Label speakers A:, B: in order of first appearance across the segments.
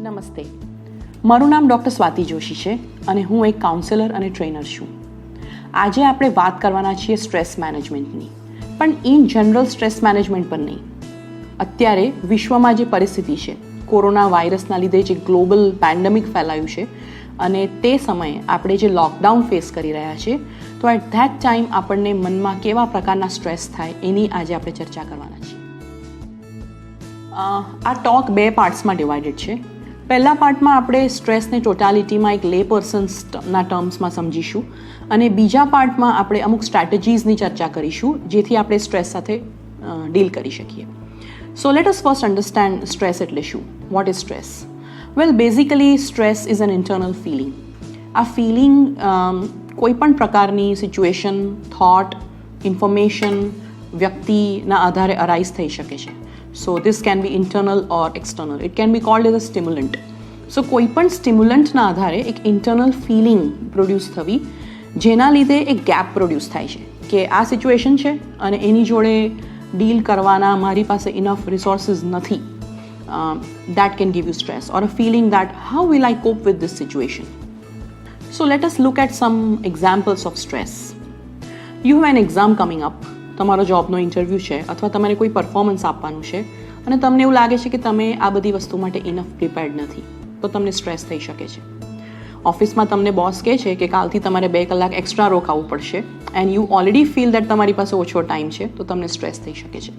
A: નમસ્તે, મારું નામ ડૉક્ટર સ્વાતિ જોશી છે અને હું એક કાઉન્સેલર અને ટ્રેનર છું. આજે આપણે વાત કરવાના છીએ સ્ટ્રેસ મેનેજમેન્ટની, પણ ઇન જનરલ સ્ટ્રેસ મેનેજમેન્ટ પર નહીં. અત્યારે વિશ્વમાં જે પરિસ્થિતિ છે, કોરોના વાયરસના લીધે જે ગ્લોબલ પેન્ડેમિક ફેલાયું છે અને તે સમયે આપણે જે લોકડાઉન ફેસ કરી રહ્યા છીએ, તો એટ ધેટ ટાઈમ આપણને મનમાં કેવા પ્રકારના સ્ટ્રેસ થાય એની આજે આપણે ચર્ચા કરવાના છીએ. આ ટોક 2 પાર્ટ્સમાં ડિવાઇડેડ છે. પહેલા પાર્ટમાં આપણે સ્ટ્રેસને ટોટાલિટીમાં એક લે પર્સન્સના ટર્મ્સમાં સમજીશું અને બીજા પાર્ટમાં આપણે અમુક સ્ટ્રેટેજીસની ચર્ચા કરીશું જેથી આપણે સ્ટ્રેસ સાથે ડીલ કરી શકીએ. So let us first understand stress એટલે શું. What is stress? Well, basically stress is an internal feeling. આ ફિલિંગ કોઈ પણ પ્રકારની સિચ્યુએશન, થોટ, ઇન્ફોર્મેશન, વ્યક્તિના આધારે અરાઇઝ થઈ શકે છે. So this can be internal or external. It can be called as a stimulant. So કોઈ પણ સ્ટિમ્યુલન્ટના આધારે એક ઇન્ટરનલ ફિલિંગ પ્રોડ્યુસ થવી, જેના લીધે એક ગેપ પ્રોડ્યુસ થાય છે કે આ સિચ્યુએશન છે અને એની જોડે ડીલ કરવાના મારી પાસે ઇનફ રિસોર્સિસ નથી. That can give you stress or a feeling that how will I cope with this situation? So let us look at some examples of stress. You have an exam coming up. તમારો જોબનો interview છે અથવા તમારે કોઈ performance આપવાનું છે અને તમને એવું લાગે છે કે તમે આ બધી વસ્તુ માટે ઇનફ પ્રિપેર્ડ નથી, તો તમને સ્ટ્રેસ થઈ શકે છે. ઓફિસમાં તમને બોસ કહે છે કે કાલથી તમારે 2 કલાક એક્સ્ટ્રા રોકાવવું પડશે and you already feel that તમારી પાસે ઓછો ટાઈમ છે, તો તમને સ્ટ્રેસ થઈ શકે છે.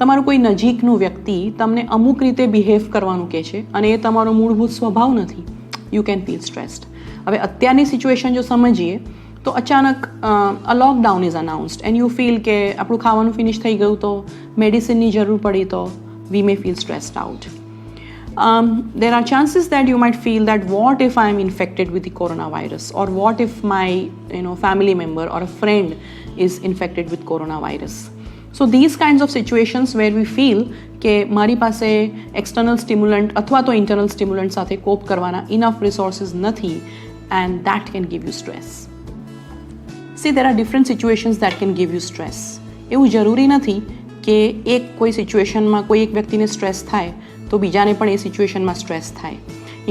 A: તમારું કોઈ નજીકનું વ્યક્તિ તમને અમુક રીતે બિહેવ કરવાનું કહે છે અને એ તમારો મૂળભૂત સ્વભાવ નથી, યુ કેન ફીલ સ્ટ્રેસ્ડ. હવે અત્યારની સિચ્યુએશન જો સમજીએ તો અચાનક a lockdown is announced and you feel કે આપણું ખાવાનું ફિનિશ થઈ ગયું, તો મેડિસિનની જરૂર પડી, તો we may feel stressed out. There are chances that you might feel that what if I am infected with the coronavirus, or what if my family member or a friend is infected with coronavirus. So these kinds of situations where we feel કે મારી પાસે external સ્ટિમ્યુલન્ટ અથવા તો internal સ્ટિમ્યુલન્ટ સાથે કોપ કરવાના enough resources નથી, and that can give you stress. See, there are different situations that can give you stress. એવું જરૂરી નથી કે કોઈ સિચ્યુએશનમાં કોઈ એક વ્યક્તિને સ્ટ્રેસ થાય તો બીજાને પણ એ સિચ્યુએશનમાં સ્ટ્રેસ થાય.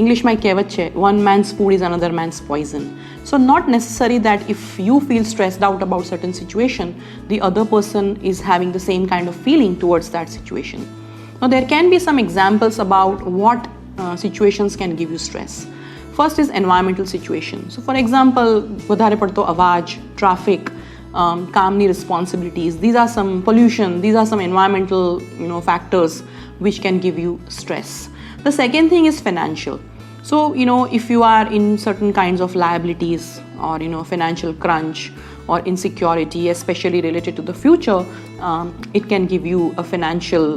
A: ઇંગ્લિશમાં એક કહેવત છે, one man's food is another man's poison. So not necessary that if you feel stressed out about certain situation, the other person is having the same kind of feeling towards that situation. Now there can be some examples about what situations can give you stress. First is environmental situation. So for example, વધારે પડતો અવાજ, traffic, કામની responsibilities, these are some pollution, these are some environmental factors which can give you stress. The second thing is financial. So if you are in certain kinds of liabilities or financial crunch or insecurity, especially related to the future, it can give you a financial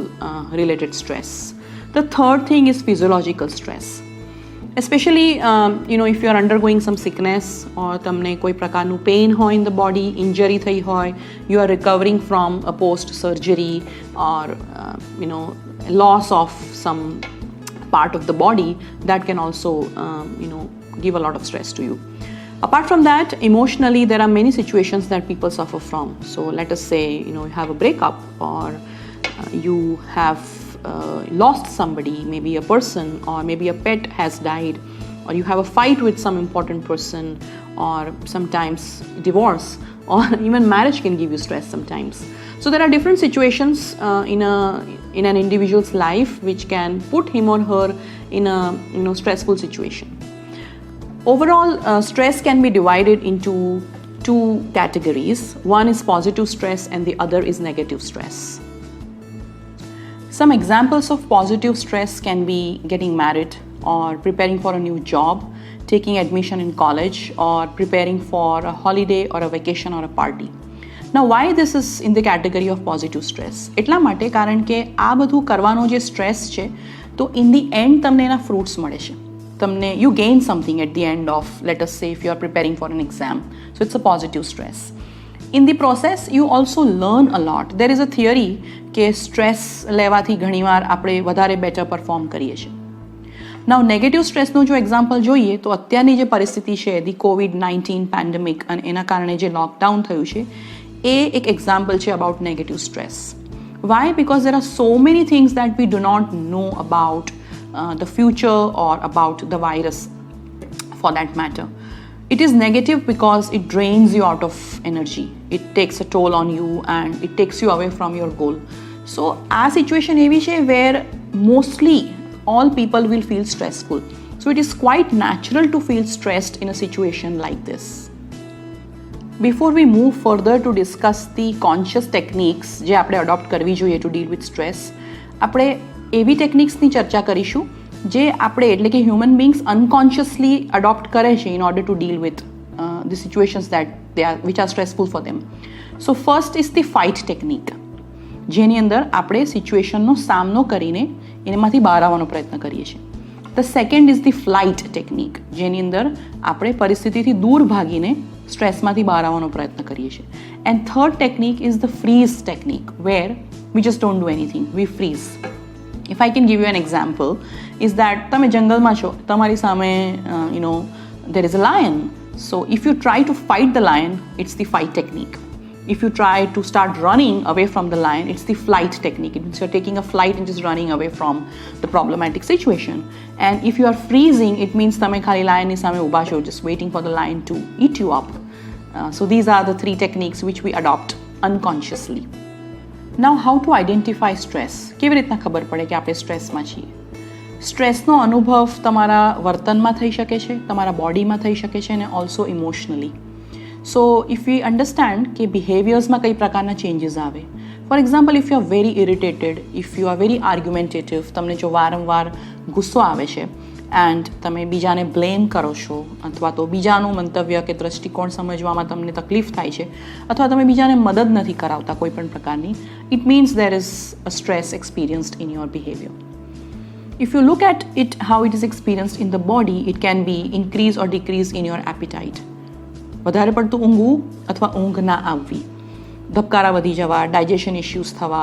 A: related stress. The third thing is physiological stress. Especially if you are undergoing some sickness or તમને કોઈ પ્રકારનું pain હોય in the body, injury થઈ હોય, you are recovering from a post surgery or loss of some part of the body, that can also give a lot of stress to you. Apart from that, emotionally there are many situations that people suffer from. So let us say you have a breakup, or you have lost somebody, maybe a person, or maybe a pet has died, or you have a fight with some important person, or sometimes divorce, or even marriage can give you stress sometimes. So there are different situations in an individual's life which can put him or her in a stressful situation. Overall, stress can be divided into 2 categories. One is positive stress and the other is negative stress. Some examples of positive stress can be getting married, or preparing for a new job, taking admission in college, or preparing for a holiday or a vacation or a party. Now why this is in the category of positive stress? એટલા માટે કારણ કે આ બધું કરવાનો જે stress છે, તો in the end તમને એના ફ્રૂટ્સ મળે છે. તમને you gain something at the end of, let us say if you are preparing for an exam. So it's a positive stress. In the process, you also learn a lot. There is a theory કે stress લેવાથી ઘણીવાર આપણે વધારે better perform કરીએ છીએ. નાઉ negative સ્ટ્રેસનું જો example જોઈએ તો અત્યારની જે પરિસ્થિતિ છે, ધી COVID-19 પેન્ડેમિક, અને એના કારણે જે લોકડાઉન થયું છે, એ એક એક્ઝામ્પલ છે about negative stress. Why? Because there are so many things that we do not know about the future or about the virus for that matter. It is negative because it drains you out of energy. It takes a toll on you and it takes you away from your goal. So આ situation એવી છે where mostly all people will feel stressful. So it is quite natural to feel stressed in a situation like this. Before we move further to discuss the conscious techniques જે આપણે adopt કરવી જોઈએ to deal with stress, આપણે એવી ટેકનિક્સની ચર્ચા કરીશું જે આપણે એટલે કે હ્યુમન બીંગ્સ અનકોન્શિયસલી અડોપ્ટ કરે છે in order to deal with the situations which are stressful for them. So first is the fight technique, જેની અંદર આપણે સિચ્યુએશનનો સામનો કરીને એમાંથી બહાર આવવાનો પ્રયત્ન કરીએ છીએ. The second is the flight technique, જેની અંદર આપણે પરિસ્થિતિથી દૂર ભાગીને સ્ટ્રેસમાંથી બહાર આવવાનો પ્રયત્ન કરીએ છીએ. And third technique is the freeze technique, where we just don't do anything, we freeze. If I can give you an example, is that તમે જંગલમાં છો, તમારી સામે there is a lion. So if you try to fight the lion, it's the fight technique. If you try to start running away from the lion, it's the flight technique. It means you're taking a flight and just running away from the problematic situation. And if you are freezing, it means તમે ખાલી lionની સામે ઊભા છો, just waiting for the lion to eat you up. So these are the three techniques which we adopt unconsciously. Now, how to identify stress? કેવી રીતના ખબર પડે કે આપણે સ્ટ્રેસમાં છીએ? સ્ટ્રેસનો અનુભવ તમારા વર્તનમાં થઈ શકે છે, તમારા બોડીમાં થઈ શકે છે અને also emotionally. So if we understand કે બિહેવિયર્સમાં કઈ પ્રકારના ચેન્જીસ આવે, for example if you are very irritated, if you are very argumentative, તમને જો વારંવાર ગુસ્સો આવે છે એન્ડ તમે બીજાને બ્લેમ કરો છો, અથવા તો બીજાનું મંતવ્ય કે દૃષ્ટિકોણ સમજવામાં તમને તકલીફ થાય છે, અથવા તમે બીજાને મદદ નથી કરાવતા કોઈ પણ પ્રકારની, it means there is a stress experienced in your behaviour. If you look at it how it is experienced in the body, it can be increase or decrease in your appetite. વધારે પડતું ઊંઘવું અથવા ઊંઘ ના આવવી, ધબકારા વધી જવા, digestion issues થવા,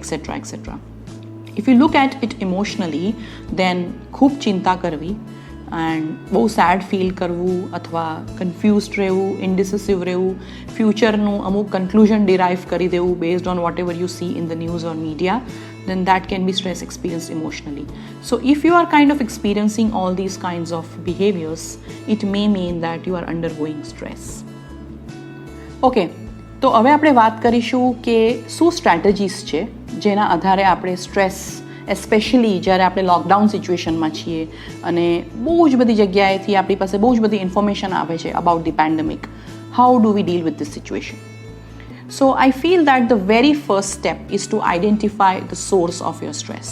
A: et cetera et cetera. If you look at it emotionally, then ખૂબ ચિંતા કરવી એન્ડ બહુ સેડ ફીલ કરવું અથવા કન્ફ્યુઝડ રહેવું, ઇન્ડિસિસિવ રહેવું, ફ્યુચરનું અમુક કન્ક્લુઝન ડિરાઇવ કરી દેવું based on vote ever you C in the news or media, then that can be stress experienced emotionally. So if you are kind of experiencing all these kinds of behaviors, it may mean that you are undergoing stress. Okay, તો હવે આપણે વાત કરીશું કે શું strategies છે જેના આધારે આપણે સ્ટ્રેસ, એસ્પેશિયલી જ્યારે આપણે લોકડાઉન સિચ્યુએશનમાં છીએ અને બહુ જ બધી જગ્યાએથી આપણી પાસે બહુ જ બધી ઇન્ફોર્મેશન આવે છે about the pandemic. How do we deal with this situation? So I feel that the very first step is to identify the source of your stress.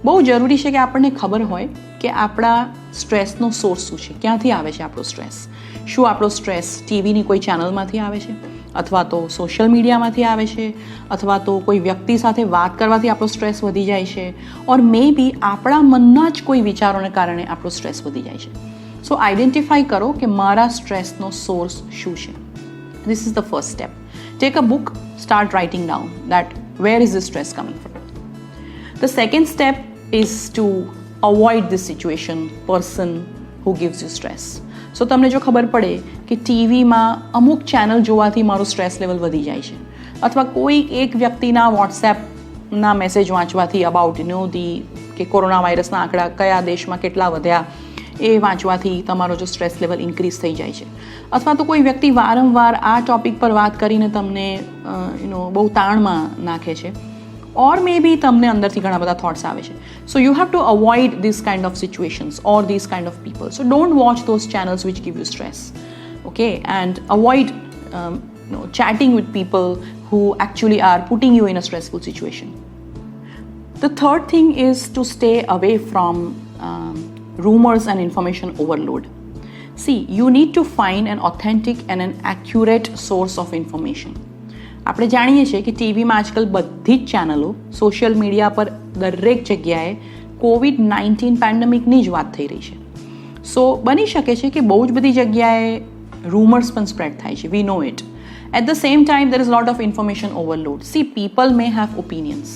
A: બહુ જરૂરી છે કે આપણને ખબર હોય કે આપણા સ્ટ્રેસનો સોર્સ શું છે, ક્યાંથી આવે છે આપણો સ્ટ્રેસ. શું આપણો સ્ટ્રેસ ટીવીની કોઈ ચેનલમાંથી આવે છે, અથવા તો સોશિયલ મીડિયામાંથી આવે છે, અથવા તો કોઈ વ્યક્તિ સાથે વાત કરવાથી આપણો સ્ટ્રેસ વધી જાય છે, ઓર મે બી આપણા મનના જ કોઈ વિચારોને કારણે આપણો સ્ટ્રેસ વધી જાય છે. સો આઈડેન્ટિફાઈ કરો કે મારા સ્ટ્રેસનો સોર્સ શું છે. This is the first step. Take a book, start writing down that where is the stress coming from. The second step is to avoid this situation, person who gives you stress. So તમને જો ખબર પડે કે ટીવીમાં અમુક channel જોવાથી મારું stress level વધી જાય છે, અથવા કોઈ એક વ્યક્તિના વોટ્સએપના મેસેજ વાંચવાથી અબાઉટ કે કોરોના વાયરસના આંકડા કયા દેશમાં કેટલા વધ્યા એ વાંચવાથી તમારો જો સ્ટ્રેસ લેવલ ઇન્ક્રીઝ થઈ જાય છે, અથવા તો કોઈ વ્યક્તિ વારંવાર આ ટોપિક પર વાત કરીને તમને બહુ તાણમાં નાખે છે, ઓર મે બી તમને અંદરથી ઘણા બધા થોટ્સ આવે છે. So you have to avoid this kind of situations or this kind of people. So don't watch those channels which give you stress. Okay, and avoid chatting with people who actually are putting you in a stressful situation. The third thing is to stay away from rumors and information overload. See, you need to find an authentic and an accurate source of information. આપણે જાણીએ છીએ કે ટીવીમાં આજકાલ બધી જ ચેનલો, social media પર દરેક જગ્યાએ COVID-19 પેન્ડેમિકની જ વાત થઈ રહી છે. સો બની શકે છે કે બહુ જ બધી જગ્યાએ રૂમર્સ પણ સ્પ્રેડ થાય છે. We know it. At the same time there is lot of information overload. See, people may have opinions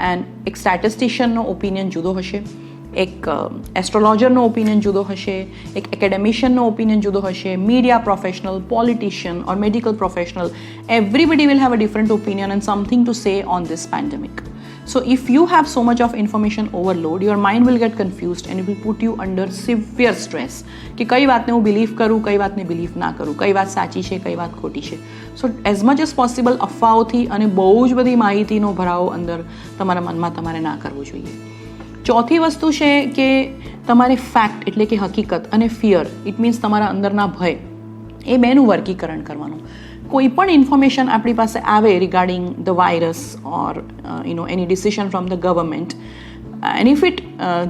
A: and એક સ્ટેટિસ્ટિશિયનનો ઓપિનિયન જુદો હશે, એક એસ્ટ્રોલોજરનો ઓપિનિયન જુદો હશે, એક એકેડેમિશિયનનો ઓપિનિયન જુદો હશે, media professional, politician or medical professional, everybody will have a different opinion and something to say on this pandemic. So if you have so much of information overload, your mind will get confused and it will put you under severe stress કે કઈ વાતને હું believe કરું, કઈ વાતને believe ના કરું, કઈ વાત સાચી છે, કઈ વાત ખોટી છે. સો એઝ મચ એઝ પોસિબલ અફવાઓથી અને બહુ જ બધી માહિતીનો ભરાવો અંદર તમારા મનમાં તમારે ના કરવો જોઈએ. ચોથી વસ્તુ છે કે તમારે ફેક્ટ એટલે કે હકીકત અને ફિયર, ઇટ મીન્સ તમારા અંદરના ભય, એ બેનું વર્ગીકરણ કરવાનું. કોઈ પણ ઇન્ફોર્મેશન આપણી પાસે આવે regarding the virus or any decision from the government, and if it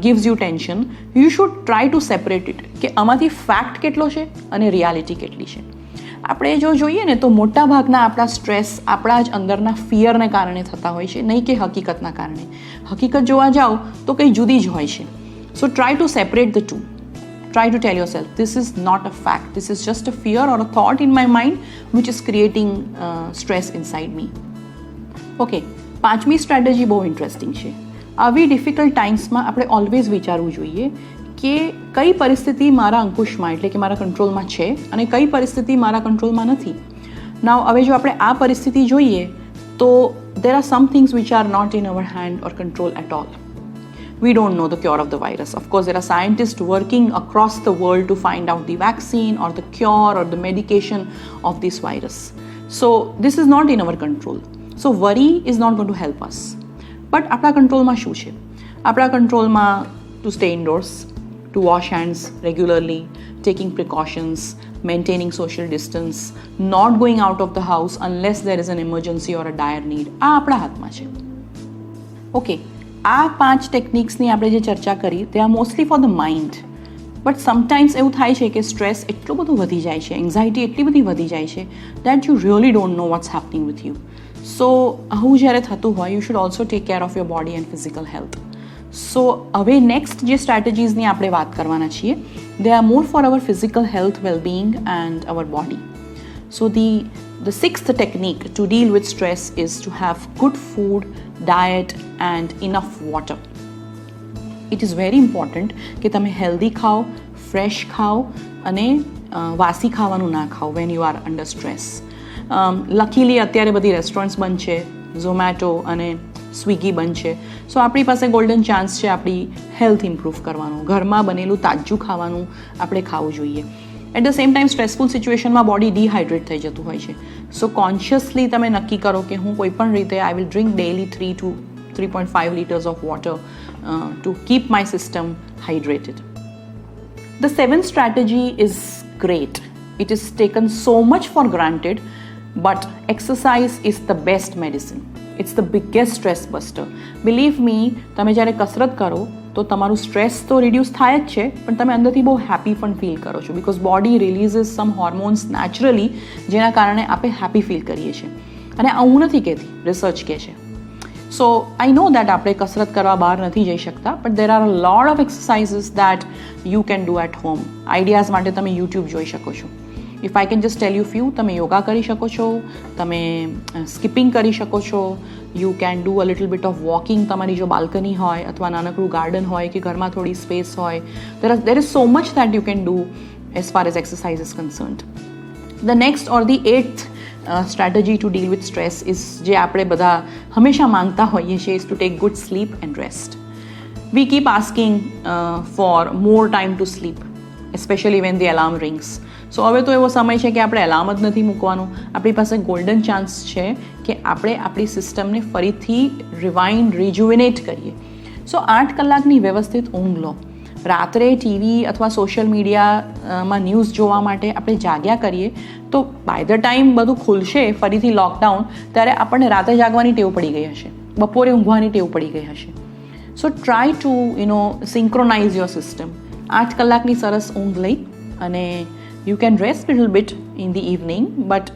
A: gives you tension, you should try to separate it કે આમાંથી ફેક્ટ કેટલો છે અને રિયાલિટી કેટલી છે. આપણે જો જોઈએ ને તો મોટા ભાગના આપણા સ્ટ્રેસ આપણા જ અંદરના ફિયરને કારણે થતા હોય છે, નહીં કે હકીકતના કારણે. હકીકત જોવા જાઓ તો કંઈ જુદી જ હોય છે. So try to separate the two. Try to tell yourself, this is not a fact, this is just a fear or a thought in my mind which is creating stress inside me. Okay, પાંચમી strategy બહુ interesting છે. આવી difficult ટાઈમ્સમાં આપણે always વિચારવું જોઈએ કે કઈ પરિસ્થિતિ મારા અંકુશમાં એટલે કે મારા કંટ્રોલમાં છે અને કઈ પરિસ્થિતિ મારા કંટ્રોલમાં નથી. નાવ હવે જો આપણે આ પરિસ્થિતિ જોઈએ તો there are some things which are not in our hand or control at all. We don't know the cure of the virus. Of course, there are scientists working across the world to find out the vaccine or the cure or the medication of this virus. So this is not in our control. So worry is not going to help us. But આપણા કંટ્રોલમાં શું છે? આપણા કંટ્રોલમાં to stay indoors, to wash hands regularly, taking precautions, maintaining social distance, not going out of the house unless there is an emergency or a dire need. આ આપણા હાથમાં છે. Okay. આ 5 ટેકનિક્સની આપણે જે ચર્ચા કરી તે આ mostly for the mind. But sometimes એવું થાય છે કે સ્ટ્રેસ એટલું બધું વધી જાય છે, એન્ઝાયટી એટલી બધી વધી જાય છે that you really don't know what's happening with you. So આવું જ્યારે થતું હોય you should also take care of your body and physical health. So હવે નેક્સ્ટ જે સ્ટ્રેટેજીસની આપણે વાત કરવાના છીએ they are more for our physical health, wellbeing and our body. So the sixth technique to deal with stress is to have good food, diet and enough water. It is very important કે તમે healthy ખાઓ, fresh ખાઓ અને વાસી ખાવાનું ના ખાઓ when you are under stress. Luckily અત્યારે બધી રેસ્ટોરન્ટ્સ બંધ છે, ઝોમેટો અને સ્વિગી બંધ છે. સો આપણી પાસે ગોલ્ડન ચાન્સ છે આપણી હેલ્થ ઇમ્પ્રૂવ કરવાનો. ઘરમાં બનેલું તાજું ખાવાનું આપણે ખાવું જોઈએ. At the same time stressful સિચ્યુએશનમાં બોડી ડિહાઇડ્રેટ થઈ જતું હોય છે. સો કોન્શિયસલી તમે નક્કી કરો કે હું કોઈ પણ રીતે I will drink daily 3 to 3.5 liters of water to keep my system hydrated. The seventh strategy is great. It is taken so much for granted, but exercise is the best medicine. It's the biggest stress buster. Believe me, તમે જ્યારે કસરત કરો તો તમારું stress તો reduce થાય જ છે, પણ તમે અંદરથી બહુ હેપી પણ ફીલ કરો છો because body releases some hormones naturally જેના કારણે આપણે હેપી ફીલ કરીએ છીએ. અને આ હું નથી કહેતી, રિસર્ચ કહે છે. સો આઈ નો દેટ આપણે કસરત કરવા બહાર નથી જઈ શકતા, but there are a lot of exercises that you can do at home. Ideas માટે તમે યુટ્યુબ જોઈ શકો છો. If I can just tell you few, તમે યોગા કરી શકો છો, તમે સ્કીપિંગ કરી શકો છો, you can do a little bit of walking. તમારી જો બાલ્કની હોય અથવા નાનકડું ગાર્ડન હોય કે ઘરમાં થોડી સ્પેસ હોય, there is so much that you can do as far as exercise is કન્સર્ન્ડ. The next or the 8th strategy to deal with stress is જે આપણે બધા હંમેશા માંગતા હોઈએ છીએ is to take good sleep and rest. We keep asking for more time to sleep, especially when the alarm rings. સો હવે તો એવો સમય છે કે આપણે એલાર્મ જ નથી મૂકવાનું. આપણી પાસે ગોલ્ડન ચાન્સ છે કે આપણે આપણી સિસ્ટમને ફરીથી રિવાઇન્ડ, રિજુવિનેટ કરીએ. સો 8 કલાકની વ્યવસ્થિત ઊંઘ લો. રાત્રે ટીવી અથવા સોશિયલ મીડિયામાં ન્યૂઝ જોવા માટે આપણે જાગ્યા કરીએ તો બાય ધ ટાઈમ બધું ખુલશે ફરીથી લોકડાઉન, ત્યારે આપણને રાતે જાગવાની ટેવ પડી ગઈ હશે, બપોરે ઊંઘવાની ટેવ પડી ગઈ હશે. સો try two synchronize your system. 8 કલાકની સરસ ઊંઘ લઈ અને you can rest a little bit in the evening, but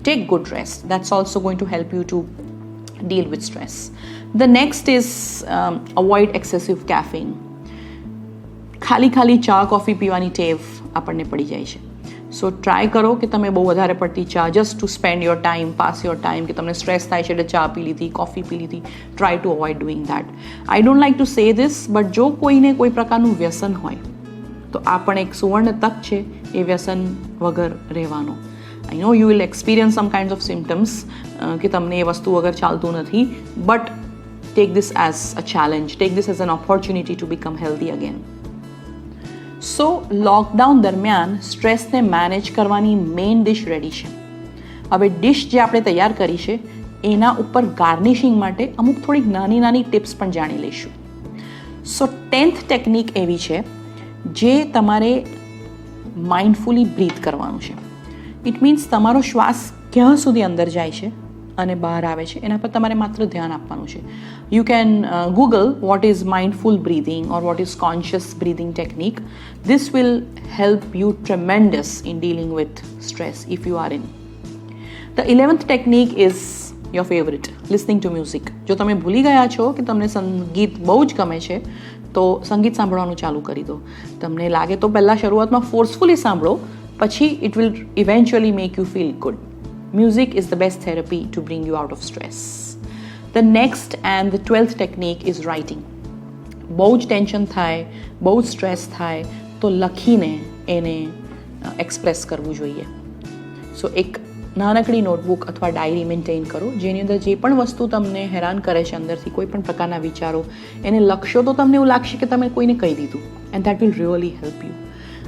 A: take good rest. That's also going to help you to deal with stress. The next is avoid excessive caffeine. ખાલી ચા coffee પીવાની ટેવ આપણને પડી જાય છે. સો ટ્રાય કરો કે તમે બહુ વધારે પડતી ચા just two spend your time, pass your time, કે તમને સ્ટ્રેસ થાય છે એટલે ચા પી લીધી, કોફી પી લીધી. Try to avoid doing that. I don't like to say this, but જો કોઈને કોઈ પ્રકારનું વ્યસન હોય તો આ પણ એક સુવર્ણ તક છે એ વ્યસન વગર રહેવાનો. I know you will experience some kind of symptoms કે તમને એ વસ્તુ વગર ચાલતું નથી, but take this as a challenge, take this as an opportunity to become healthy again. So lockdown દરમિયાન સ્ટ્રેસને મેનેજ કરવાની મેઇન ડિશ રેડી છે. હવે ડિશ જે આપણે તૈયાર કરી છે એના ઉપર ગાર્નિશિંગ માટે અમુક થોડીક નાની નાની ટિપ્સ પણ જાણી લઈશું. સો 10th ટેકનિક એવી છે જે તમારે માઇન્ડફુલી બ્રીથ કરવાનું છે. ઇટ મીન્સ તમારો શ્વાસ ક્યાં સુધી અંદર જાય છે અને બહાર આવે છે એના પર તમારે માત્ર ધ્યાન આપવાનું છે. You can Google what is mindful breathing or what is conscious breathing technique. This will help you tremendous in dealing with stress if you are in. The 11th technique is your favorite, listening to music. જો તમે ભૂલી ગયા છો કે તમને સંગીત બહુ જ ગમે છે તો સંગીત સાંભળવાનું ચાલુ કરી દો. તમને લાગે તો પહેલાં શરૂઆતમાં ફોર્સફુલી સાંભળો, પછી it will eventually make you feel good. Music is the best therapy to bring you out of stress. The next and the 12th technique is writing. બહુ જ ટેન્શન થાય, બહુ જ સ્ટ્રેસ થાય તો લખીને એને એક્સપ્રેસ કરવું જોઈએ. સો એક નાનકડી નોટબુક અથવા ડાયરી મેન્ટેન કરો જેની અંદર જે પણ વસ્તુ તમને હેરાન કરે છે અંદરથી, કોઈ પણ પ્રકારના વિચારો, એને લખશો તો તમને એવું લાગશે કે તમે કોઈને કહી દીધું, and that will really help you.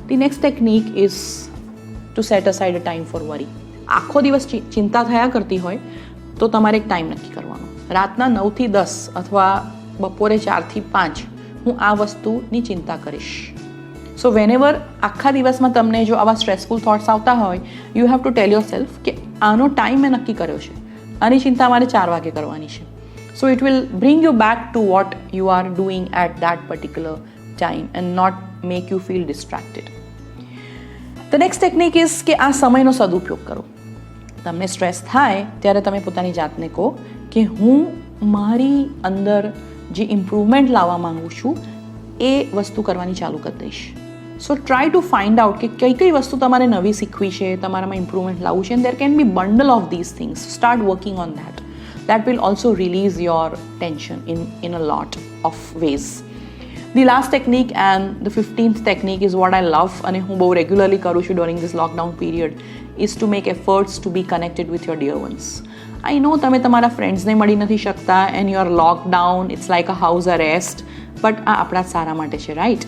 A: The next technique is to set aside a time for worry. આખો દિવસ ચિંતા થયા કરતી હોય તો તમારે એક ટાઈમ નક્કી કરવાનો. રાતના 9 થી 10 અથવા બપોરે 4 થી 5 હું આ વસ્તુની ચિંતા કરીશ. સો વેનેવર આખા દિવસમાં તમને જો આવા સ્ટ્રેસફુલ થોટ્સ આવતા હોય, you have to tell your self કે આનો ટાઈમ મેં નક્કી કર્યો છે, આની ચિંતા મારે 4 વાગે કરવાની છે. So it will bring you back to what you are doing at that particular time and not make you feel distracted. The next technique is કે આ સમયનો સદુપયોગ કરો. તમને સ્ટ્રેસ થાય ત્યારે તમે પોતાની જાતને કહો કે હું મારી અંદર જે ઇમ્પ્રુવમેન્ટ લાવવા માંગુ છું એ વસ્તુ કરવાની ચાલુ કરી દઈશ. સો ટ્રાય ટુ ફાઇન્ડ આઉટ કે કઈ કઈ વસ્તુ તમારે નવી શીખવી છે, તમારામાં ઇમ્પ્રુવમેન્ટ લાવવું છે, and there can be bundle of these things. Start working on that. That will also release your tension in a lot of ways. The last technique and the 15th technique is what I love અને હું બહુ regularly કરું છું during this lockdown period is to make efforts to be connected with your dear ones. I know તમે તમારા ફ્રેન્ડ્સને મળી નથી શકતા and you are locked down, it's like a house arrest, but આ આપણા સારા માટે છે, રાઈટ?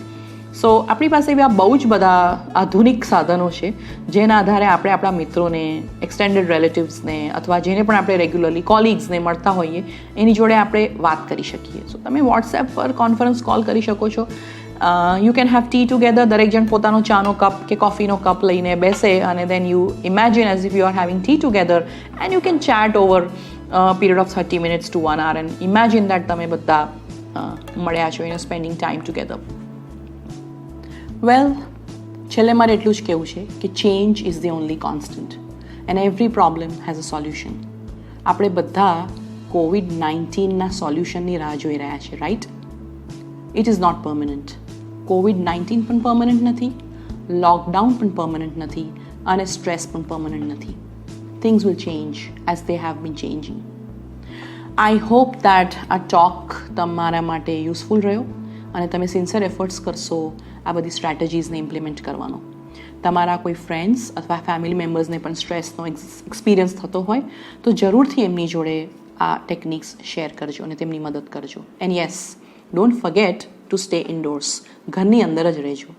A: સો આપણી પાસે એવા બહુ જ બધા આધુનિક સાધનો છે જેના આધારે આપણે આપણા મિત્રોને, એક્સટેન્ડેડ રિલેટિવ્સને અથવા જેને પણ આપણે રેગ્યુલરલી કોલિગ્સને મળતા હોઈએ એની જોડે આપણે વાત કરી શકીએ. સો તમે વોટ્સએપ પર કોન્ફરન્સ કોલ કરી શકો છો. You can have T together. દરેક જણ પોતાનો ચાનો કપ કે કોફીનો કપ લઈને બેસે અને then you imagine as if you are having tea together and you can chat over period of 30 minutes to 1 hour and imagine that તમે બધા મળ્યા છો, સ્પેન્ડિંગ ટાઈમ ટુગેધર. વેલ, છેલ્લે મારે એટલું જ કહેવું છે કે change is the only constant and every problem has a solution. આપણે બધા COVID-19ના સોલ્યુશનની રાહ જોઈ રહ્યા છે, right? It is not permanent. COVID-19 પણ પરમનન્ટ નથી, લોકડાઉન પણ પરમનન્ટ નથી અને સ્ટ્રેસ પણ પરમનન્ટ નથી. Things will change as they have been changing. I hope that આ ટોક તમારા માટે યુઝફુલ રહ્યો અને તમે સિન્સિયર એફર્ટ્સ કરશો આ બધી સ્ટ્રેટેજીસને ઇમ્પ્લિમેન્ટ કરવાનો. તમારા કોઈ ફ્રેન્ડ્સ અથવા ફેમિલી મેમ્બર્સને પણ સ્ટ્રેસનો એક્સપિરિયન્સ થતો હોય તો જરૂરથી એમની જોડે આ ટેકનિક્સ શેર કરજો અને તેમની મદદ કરજો. And yes, don't forget to stay indoors. ઘરની અંદર જ રહેજો.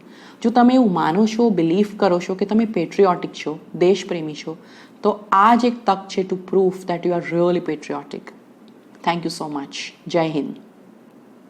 A: જો તમે એવું માનો છો, બિલીવ કરો છો કે તમે પેટ્રિયોટિક છો, દેશપ્રેમી છો, તો આ જ એક તક છે to proof that you are really patriotic. Thank you so much. જય હિન્દ.